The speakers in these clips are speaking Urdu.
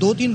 2-3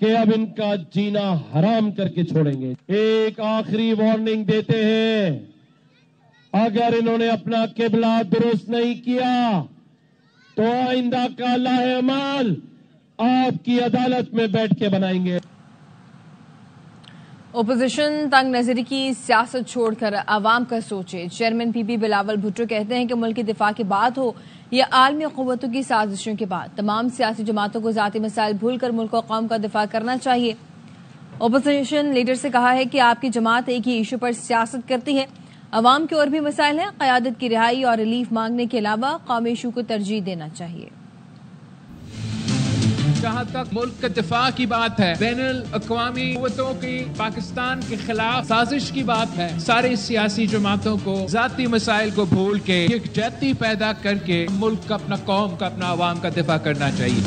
کہ اب ان کا جینا حرام کر کے چھوڑیں گے. ایک آخری وارننگ دیتے ہیں، اگر انہوں نے اپنا قبلہ درست نہیں کیا تو آئندہ کا لاہ عمل آپ کی عدالت میں بیٹھ کے بنائیں گے. اپوزیشن تنگ نظری کی سیاست چھوڑ کر عوام کا سوچے. چیئرمین پی پی بلاول بھٹو کہتے ہیں کہ ملک کی دفاع کی بات ہو یا عالمی قوتوں کی سازشوں کی بات، تمام سیاسی جماعتوں کو ذاتی مسائل بھول کر ملک و قوم کا دفاع کرنا چاہیے. اپوزیشن لیڈر سے کہا ہے کہ آپ کی جماعت ایک ہی ایشو پر سیاست کرتی ہے، عوام کے اور بھی مسائل ہیں، قیادت کی رہائی اور ریلیف مانگنے کے علاوہ قومی ایشو کو ترجیح دینا چاہیے. جہاں تک ملک کے دفاع کی بات ہے، بین الاقوامی قوتوں کی پاکستان کے خلاف سازش کی بات ہے، سارے سیاسی جماعتوں کو ذاتی مسائل کو بھول کے یکجہتی پیدا کر کے ملک کا، اپنا قوم کا، اپنا عوام کا دفاع کرنا چاہیے.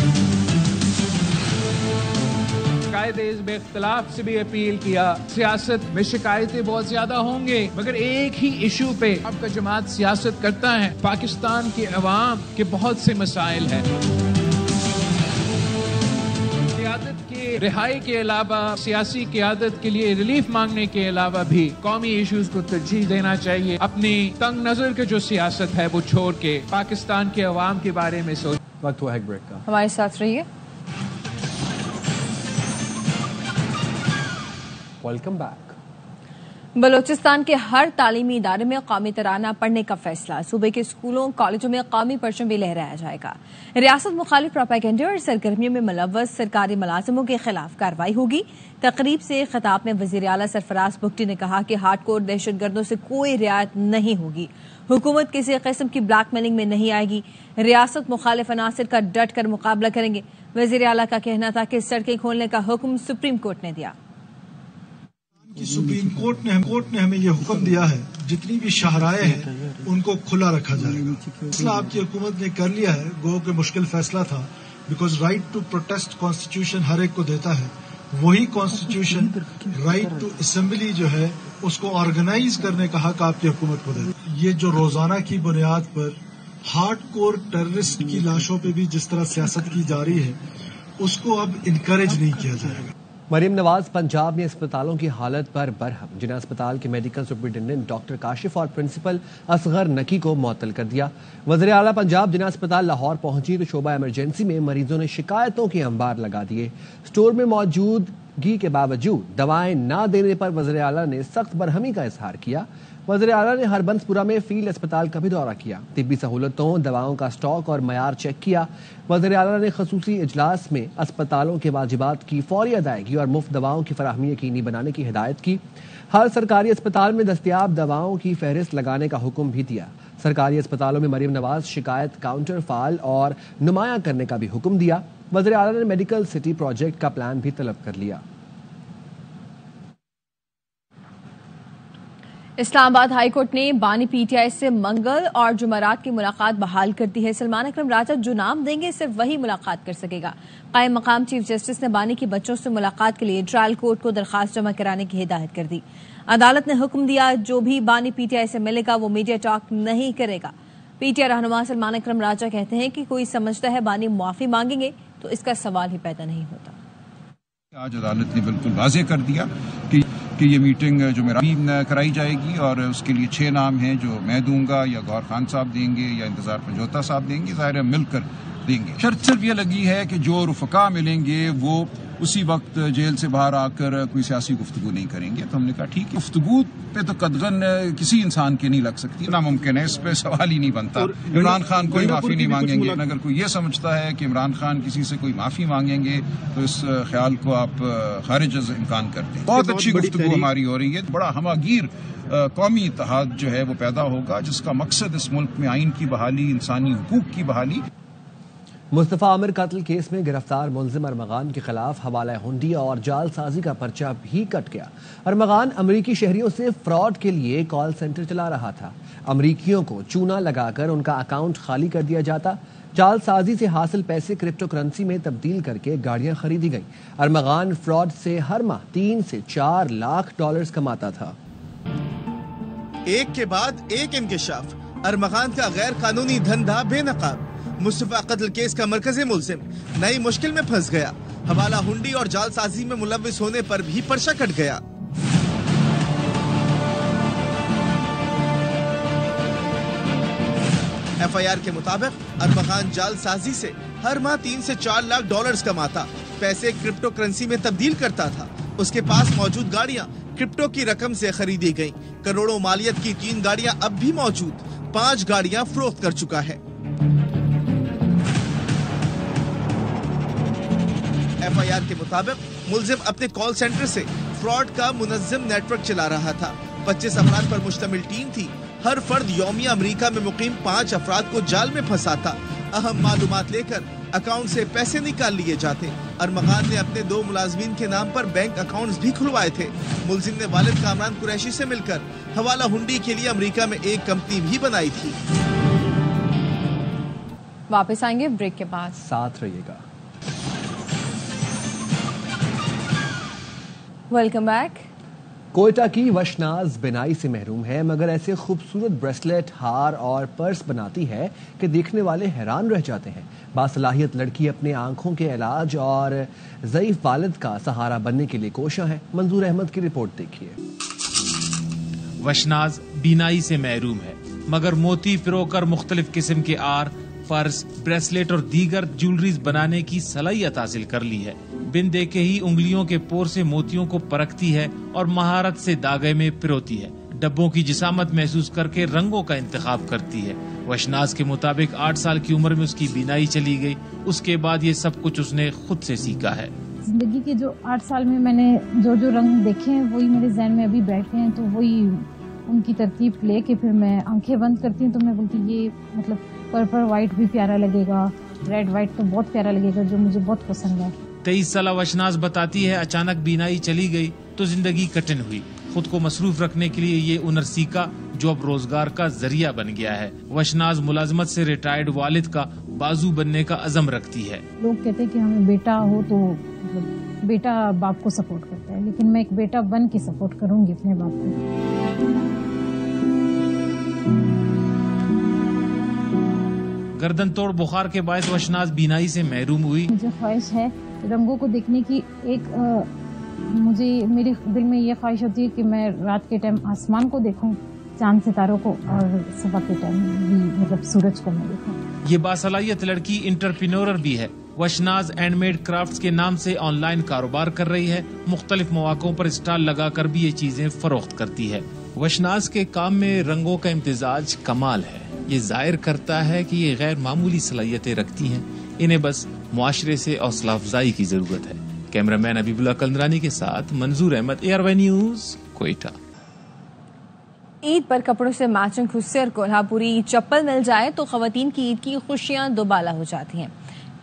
قائد میں اختلاف سے بھی اپیل کیا، سیاست میں شکایتیں بہت زیادہ ہوں گے مگر ایک ہی ایشو پہ آپ کا جماعت سیاست کرتا ہے. پاکستان کے عوام کے بہت سے مسائل ہیں، قیادت کی رہائی کے علاوہ، سیاسی قیادت کے لیے ریلیف مانگنے کے علاوہ بھی قومی ایشوز کو ترجیح دینا چاہیے. اپنی تنگ نظر کی جو سیاست ہے وہ چھوڑ کے پاکستان کے عوام کے بارے میں سوچ. وقت ہوا ہے ایک بریک کا. ہمارے ساتھ رہیے. Welcome back. بلوچستان کے ہر تعلیمی ادارے میں قومی ترانہ پڑھنے کا فیصلہ. صوبے کے اسکولوں کالجوں میں قومی پرچم بھی لہرایا جائے گا. ریاست مخالف پروپیگنڈے اور سرگرمیوں میں ملوث سرکاری ملازموں کے خلاف کارروائی ہوگی. تقریب سے خطاب میں وزیر اعلیٰ سرفراز بگٹی نے کہا کہ ہارڈ کور دہشت گردوں سے کوئی رعایت نہیں ہوگی. حکومت کسی قسم کی بلیک میلنگ میں نہیں آئے گی. ریاست مخالف عناصر کا ڈٹ کر مقابلہ کریں گے. وزیر اعلیٰ کا کہنا تھا کہ سڑکیں کھولنے کا حکم سپریم کورٹ نے دیا. سپریم کورٹ نے ہمیں یہ حکم دیا ہے جتنی بھی شاہراہیں ہیں ان کو کھلا رکھا جائے گا. فیصلہ آپ کی حکومت نے کر لیا ہے، گو کہ مشکل فیصلہ تھا، because right to protest constitution ہر ایک کو دیتا ہے. وہی کانسٹیٹیوشن رائٹ ٹو اسمبلی جو ہے اس کو آرگنائز کرنے کا حق آپ کی حکومت کو دیتا ہے. یہ جو روزانہ کی بنیاد پر ہارڈ کور ٹیررسٹ کی لاشوں پہ بھی جس طرح سیاست کی جا رہی ہے اس کو اب انکریج نہیں کیا جائے گا. مریم نواز پنجاب میں اسپتالوں کی حالت پر برہم. جناح اسپتال کے میڈیکل سپرنٹینڈنٹ ڈاکٹر کاشف اور پرنسپل اصغر نقی کو معطل کر دیا. وزیر اعلیٰ پنجاب جناح اسپتال لاہور پہنچی تو شعبہ ایمرجنسی میں مریضوں نے شکایتوں کے انبار لگا دیے. اسٹور میں موجودگی کے باوجود دوائیں نہ دینے پر وزیر اعلیٰ نے سخت برہمی کا اظہار کیا. وزیر اعلیٰ نے ہربنسپورہ میں فیلڈ اسپتال کا بھی دورہ کیا. طبی سہولتوں، دواؤں کا اسٹاک اور معیار چیک کیا. وزیر اعلیٰ نے خصوصی اجلاس میں اسپتالوں کے واجبات کی فوری ادائیگی اور مفت دواؤں کی فراہمی یقینی بنانے کی ہدایت کی. ہر سرکاری اسپتال میں دستیاب دواؤں کی فہرست لگانے کا حکم بھی دیا. سرکاری اسپتالوں میں مریم نواز شکایت کاؤنٹر فعال اور نمایاں کرنے کا بھی حکم دیا. وزیر اعلیٰ نے میڈیکل سٹی پروجیکٹ کا پلان بھی طلب کر لیا. اسلام آباد ہائی کورٹ نے بانی پی ٹی آئی سے منگل اور جمعرات کی ملاقات بحال کر دی ہے. سلمان اکرم راجہ جو نام دیں گے صرف وہی ملاقات کر سکے گا. قائم مقام چیف جسٹس نے بانی کے بچوں سے ملاقات کے لیے ٹرائل کورٹ کو درخواست جمع کرانے کی ہدایت کر دی. عدالت نے حکم دیا جو بھی بانی پی ٹی آئی سے ملے گا وہ میڈیا ٹاک نہیں کرے گا. پی ٹی آئی رہنما سلمان اکرم راجہ کہتے ہیں کہ کوئی سمجھتا ہے بانی معافی مانگیں گے تو اس کا سوال ہی پیدا نہیں ہوتا. آج عدالت نے بالکل واضح کر دیا کہ یہ میٹنگ جمعرات کرائی جائے گی اور اس کے لیے 6 نام ہیں جو میں دوں گا یا گور خان صاحب دیں گے یا انتظار پنجوتا صاحب دیں گے. ظاہر ہے مل کر دیں گے. شرط صرف یہ لگی ہے کہ جو رفقا ملیں گے وہ اسی وقت جیل سے باہر آ کر کوئی سیاسی گفتگو نہیں کریں گے. تو ہم نے کہا ٹھیک ہے. گفتگو پہ تو قدغن کسی انسان کی نہیں لگ سکتی، ناممکن ہے، اس پہ سوال ہی نہیں بنتا. عمران خان کوئی معافی نہیں مانگیں گے. اگر کوئی یہ سمجھتا ہے کہ عمران خان کسی سے کوئی معافی مانگیں گے تو اس خیال کو آپ خارج از امکان کر دیں. بہت اچھی گفتگو ہماری ہو رہی ہے. بڑا ہماگیر قومی اتحاد جو ہے وہ پیدا ہوگا جس کا مقصد اس ملک میں آئین کی بحالی، انسانی حقوق کی بحالی. مصطفیٰ عامر قتل کیس میں گرفتار ملزم ارمغان کے خلاف حوالہ ہنڈی اور جعل سازی کا پرچہ بھی کٹ گیا. ارمغان امریکی شہریوں سے فراڈ کے لیے کال سینٹر چلا رہا تھا. امریکیوں کو چونا لگا کر ان کا اکاؤنٹ خالی کر دیا جاتا. جعل سازی سے حاصل پیسے کرپٹو کرنسی میں تبدیل کر کے گاڑیاں خریدی گئیں. ارمغان فراڈ سے ہر ماہ 3 سے 4 لاکھ ڈالرز کماتا تھا. ایک کے بعد ایک انکشاف. ارمغان کا غیر قانونی دھندا بے نقاب. مصطفیٰ قتل کیس کا مرکزی ملزم نئی مشکل میں پھنس گیا. حوالہ ہنڈی اور جعل سازی میں ملوث ہونے پر بھی پرچہ کٹ گیا. ایف آئی آر کے مطابق ارمغان جعل سازی سے ہر ماہ 3 سے 4 لاکھ ڈالرز کماتا. پیسے کرپٹو کرنسی میں تبدیل کرتا تھا. اس کے پاس موجود گاڑیاں کرپٹو کی رقم سے خریدی گئیں. کروڑوں مالیت کی 3 گاڑیاں اب بھی موجود. 5 گاڑیاں فروخت کر چکا ہے. ایف آئی آر کے مطابق ملزم اپنے کال سینٹر سے فراڈ کا منظم نیٹ ورک چلا رہا تھا. 25 افراد پر مشتمل ٹیم تھی. ہر فرد یومیہ امریکہ میں مقیم 5 افراد کو جال میں پھنساتا. اہم معلومات لے کر اکاؤنٹ سے پیسے نکال لیے جاتے. ارمغان نے اپنے 2 ملازمین کے نام پر بینک اکاؤنٹس بھی کھلوائے تھے. ملزم نے والد کامران قریشی سے مل کر حوالہ ہنڈی کے لیے امریکہ میں ایک کمپنی بھی بنائی تھی. واپس آئیں گے بریک کے بعد. ساتھ رہیے گا. Welcome back. کوئٹہ کی وشناز بینائی سے محروم ہے مگر ایسے خوبصورت بریسلیٹ، ہار اور پرس بناتی ہے کہ دیکھنے والے حیران رہ جاتے ہیں. باصلاحیت لڑکی اپنے آنکھوں کے علاج اور ضعیف والد کا سہارا بننے کے لیے کوشاں ہے. منظور احمد کی رپورٹ دیکھیے. وشناز بینائی سے محروم ہے مگر موتی پرو کر مختلف قسم کے آر، پرس، بریسلیٹ اور دیگر جیولریز بنانے کی صلاحیت حاصل کر لی ہے. بن دیکھے ہی انگلیوں کے پور سے موتیوں کو پرکھتی ہے اور مہارت سے داغے میں پروتی ہے. ڈبوں کی جسامت محسوس کر کے رنگوں کا انتخاب کرتی ہے. وشناز کے مطابق 8 سال کی عمر میں اس کی بینائی چلی گئی. اس کے بعد یہ سب کچھ اس نے خود سے سیکھا ہے. زندگی کے جو 8 سال میں نے جو رنگ دیکھے ہیں وہی میرے ذہن میں ابھی بیٹھے ہیں، تو وہی ان کی ترتیب لے کے پھر میں آنکھیں بند کرتی ہوں تو میں بولتی یہ مطلب پرپل وائٹ بھی پیارا لگے گا، ریڈ وائٹ تو بہت پیارا لگے گا، جو مجھے بہت پسند ہے. 23 سالہ وشناز بتاتی ہے اچانک بینائی چلی گئی تو زندگی کٹن ہوئی. خود کو مصروف رکھنے کے لیے یہ ہنر سیکھا جو اب روزگار کا ذریعہ بن گیا ہے. وشناز ملازمت سے ریٹائرڈ والد کا بازو بننے کا عزم رکھتی ہے. لوگ کہتے ہیں کہ ہمیں بیٹا ہو تو بیٹا باپ کو سپورٹ کرتا ہے، لیکن میں ایک بیٹا بن کے سپورٹ کروں گی اپنے باپ کو. گردن توڑ بخار کے باعث وشناز بینائی سے محروم ہوئی. مجھے خواہش ہے رنگوں کو دیکھنے کی. مجھے میرے دل میں یہ خواہش ہوتی ہے کہ میں رات کے ٹائم آسمان کو دیکھوں، چاند ستاروں کو، اور صبح کے ٹائم بھی مطلب سورج کو میں دیکھوں. یہ باصلاحیت لڑکی انٹرپرینور بھی ہے. وشناز ہینڈ میڈ کرافٹس کے نام سے آن لائن کاروبار کر رہی ہے. مختلف مواقعوں پر اسٹال لگا کر بھی یہ چیزیں فروخت کرتی ہے. وشناز کے کام میں رنگوں کا امتزاج کمال ہے. یہ ظاہر کرتا ہے کہ یہ غیر معمولی صلاحیتیں رکھتی ہیں. انہیں بس معاشرے سے حوصلہ افزائی کی ضرورت ہے. کیمرہ مین حبیب اللہ کلندرانی کے ساتھ منظور احمد، ARY نیوز، کوئٹہ. عید پر کپڑوں سے میچنگ خصوصی اور کولہاپوری چپل مل جائے تو خواتین کی عید کی خوشیاں دوبالا ہو جاتی ہیں.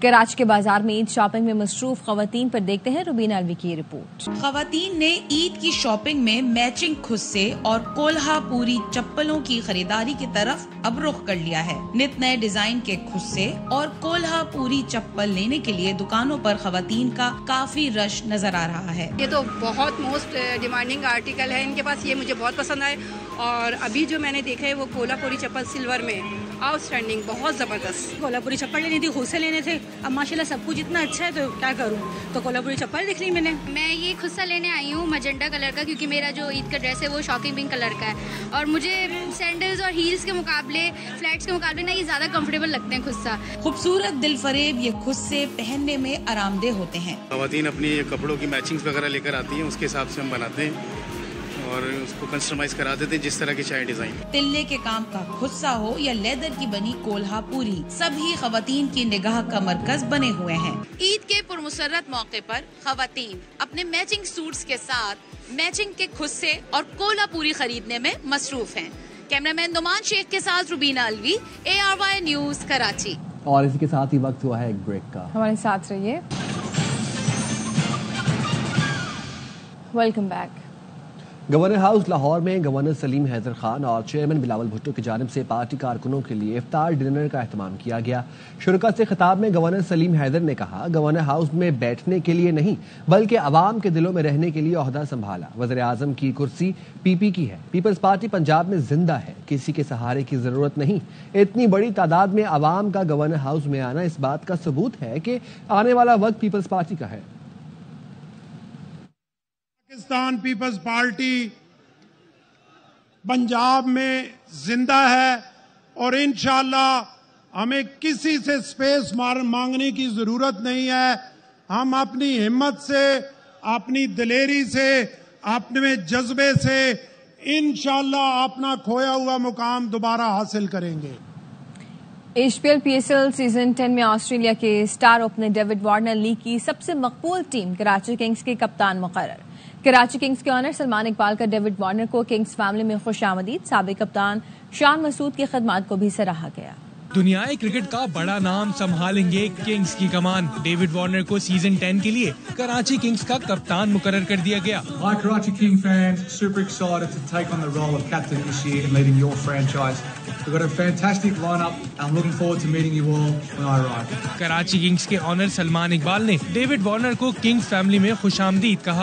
کراچی کے بازار میں عید شاپنگ میں مصروف خواتین پر دیکھتے ہیں روبینہ الوی کی رپورٹ. خواتین نے عید کی شاپنگ میں میچنگ خصے اور کولہا پوری چپلوں کی خریداری کی طرف اب رخ کر لیا ہے. نت نئے ڈیزائن کے خصے اور کولہا پوری چپل لینے کے لیے دکانوں پر خواتین کا کافی رش نظر آ رہا ہے. یہ تو بہت موسٹ ڈیمانڈنگ آرٹیکل ہے ان کے پاس. یہ مجھے بہت پسند آئے اور ابھی جو میں نے دیکھا ہے وہ کولہا پوری چپل سلور میں آؤٹ اسٹینڈنگ، بہت زبردست. کولہا پوری چپل لینی تھی، خصے لینے تھے. اب ماشاءاللہ سب کچھ اتنا اچھا ہے تو کیا کروں، تو کولہا پوری چپل دیکھ لی میں نے. میں یہ خصہ لینے آئی ہوں مجنٹا کلر کا، کیونکہ میرا جو عید کا ڈریس ہے وہ شاکنگ پنک کلر کا ہے اور مجھے سینڈلز اور ہیلز کے مقابلے، فلیٹس کے مقابلے نا یہ زیادہ کمفرٹیبل لگتے ہیں خصہ. خوبصورت دل فریب یہ خصے پہننے میں آرام دہ ہوتے ہیں. خواتین اپنی کپڑوں کی میچنگز وغیرہ لے کر آتی ہیں، اس کے حساب سے ہم بناتے ہیں اور اس کو کسٹمائز کرا دیتے ہیں جس طرح کی چاہے ڈیزائن. تلے کے کام کا خصہ ہو یا لیدر کی بنی کولہا پوری، سبھی خواتین کی نگاہ کا مرکز بنے ہوئے ہیں. عید کے پرمسرت موقع پر خواتین اپنے میچنگ سوٹس کے ساتھ میچنگ کے خصے اور کولہا پوری خریدنے میں مصروف ہیں. کیمرہ مین نعمان شیخ کے ساتھ روبینہ الوی، ARY نیوز، کراچی. اور اسی کے ساتھ ہی وقت ہوا ہے ایک بریک کا. ہمارے ساتھ رہیے. Welcome back. Governor house Lahore میں گورنر سلیم حیدر خان اور چیئرمین بلاول بھٹو کی جانب سے پارٹی کارکنوں کے لیے افطار ڈنر کا اہتمام کیا گیا. شرکاء سے خطاب میں گورنر سلیم حیدر نے کہا گورنر ہاؤس میں بیٹھنے کے لیے نہیں بلکہ عوام کے دلوں میں رہنے کے لیے عہدہ سنبھالا. وزیر اعظم کی کرسی پی پی کی ہے. پیپلز پارٹی پنجاب میں زندہ ہے, کسی کے سہارے کی ضرورت نہیں. اتنی بڑی تعداد میں عوام کا گورنر ہاؤس میں آنا اس بات کا ثبوت ہے کہ آنے والا وقت پیپلز پارٹی کا ہے. پاکستان پیپلز پارٹی پنجاب میں زندہ ہے اور انشاءاللہ ہمیں کسی سے سپیس مانگنے کی ضرورت نہیں ہے. ہم اپنی ہمت سے, اپنی دلیری سے, اپنے جذبے سے انشاءاللہ اپنا کھویا ہوا مقام دوبارہ حاصل کریں گے. H P L P S L season 10 میں آسٹریلیا کے star opener David Warner league کی سب سے مقبول ٹیم کراچی کنگز کے کپتان مقرر. کراچی کنگز کے آنر سلمان اقبال کا ڈیوڈ وارنر کو کنگز فیملی میں خوش آمدید. سابق کپتان شان مسعود کی خدمات کو بھی سراہا گیا. دنیائے کرکٹ کا بڑا نام سنبھالیں گے کنگز کی کمان. ڈیوڈ وارنر کو سیزن 10 کے لیے کراچی کنگز کا کپتان مقرر کر دیا گیا. My Karachi King fans, super excited to take on the role of captain this year and leading your franchise. We've got a fantastic lineup. I'm looking forward to meeting you all when I arrive. Karachi Kings کے آنر سلمان اقبال نے ڈیوڈ وارنر کو کنگز فیملی میں خوش آمدید کہا.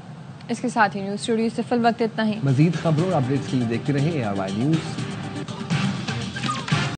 اس کے ساتھ ہی نیوز اسٹوڈیو سے فی الوقت اتنا ہی. مزید خبروں اور اپڈیٹس کے لیے دیکھتے رہیں ARY نیوز.